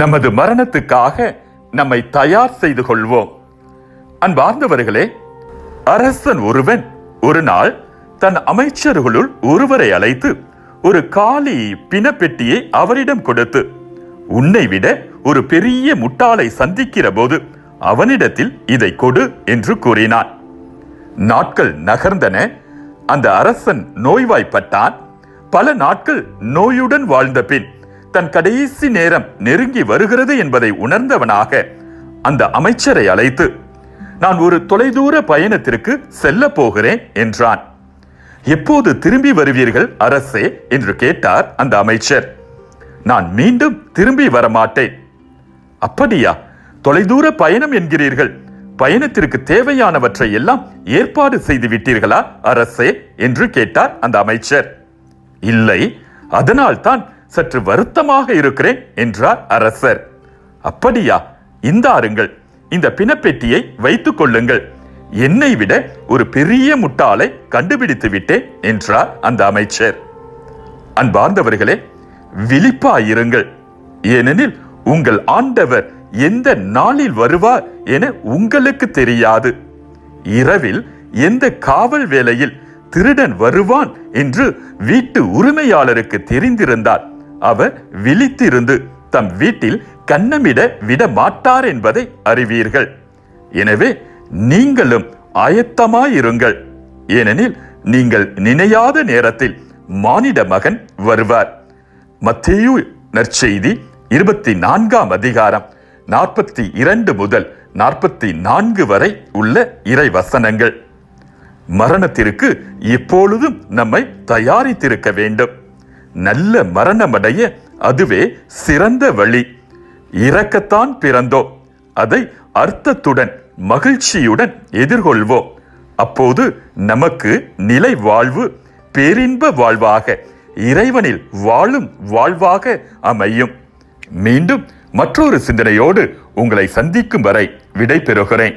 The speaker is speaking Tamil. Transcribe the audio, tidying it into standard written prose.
நமது மரணத்துக்காக நம்மை தயார் செய்து கொள்வோம். அன்பார்ந்தவர்களே, அரசன் ஒருவன் ஒரு நாள் தன் அமைச்சர்களுள் ஒருவரை அழைத்து ஒரு காலி பிணப்பெட்டியை அவரிடம் கொடுத்து, உன்னை விட ஒரு பெரிய முட்டாளை சந்திக்கிற போது அவனிடத்தில் இதை கொடு என்று கூறினான். நாட்கள் நகர்ந்தன. அந்த அரசன் நோய்வாய்ப்பட்டான். பல நாட்கள் நோயுடன் வாழ்ந்த பின் தன் கடைசி நேரம் நெருங்கி வருகிறது என்பதை உணர்ந்தவனாக அந்த அமைச்சரை அழைத்து, நான் ஒரு தொலைதூர பயணத்திற்கு செல்ல போகிறேன் என்றான். எப்போது திரும்பி வருவீர்கள் அரசே என்று கேட்டார் அந்த அமைச்சர். நான் மீண்டும் திரும்பி வரமாட்டேன். அப்படியா? தொலைதூர பயணம் என்கிறீர்கள். பயணத்திற்கு தேவையானவற்றை எல்லாம் ஏற்பாடு செய்து விட்டீர்களா அரசே என்று கேட்டார் அந்த அமைச்சர். இல்லை, அதனால் தான் சற்று வருத்தமாக இருக்கிறேன் என்றார் அரசர். அப்படியா? இந்தாருங்கள், இந்த பிணப்பெட்டியை வைத்துக் கொள்ளுங்கள். என்னை விட ஒரு பெரிய முட்டாளை கண்டுபிடித்து விட்டேன் என்றார் அந்த அமைச்சர். அன்பார்ந்தவர்களே, விழிப்பாயிருங்கள். ஏனெனில் உங்கள் ஆண்டவர் எந்த நாளில் வருவார் என உங்களுக்கு தெரியாது. இரவில் எந்த காவல் வேளையில் திருடன் வருவான் என்று வீட்டு உரிமையாளருக்கு தெரிந்திருந்தால் அவர் விழித்திருந்து தம் வீட்டில் கன்னமிட விட மாட்டார் என்பதை அறிவீர்கள். எனவே நீங்களும் ஆயத்தமாயிருங்கள். ஏனெனில் நீங்கள் நினையாத நேரத்தில் மானிட மகன் வருவார். மத்தேயு நற்செய்தி 24ஆம் அதிகாரம் 42 முதல் 44 வரை உள்ள இறை வசனங்கள். மரணத்திற்கு எப்பொழுதும் நம்மை தயாரித்திருக்க வேண்டும். நல்ல மரணமடைய அதுவே சிறந்த வழி. இறக்கத்தான் பிறந்தோம், அதை அர்த்தத்துடன் மகிழ்ச்சியுடன் எதிர்கொள்வோம். அப்போது நமக்கு நிலை வாழ்வு, பேரின்ப வாழ்வாக, இறைவனில் வாழும் வாழ்வாக அமையும். மீண்டும் மற்றொரு சிந்தனையோடு உங்களை சந்திக்கும் வரை விடை பெறுகிறேன்.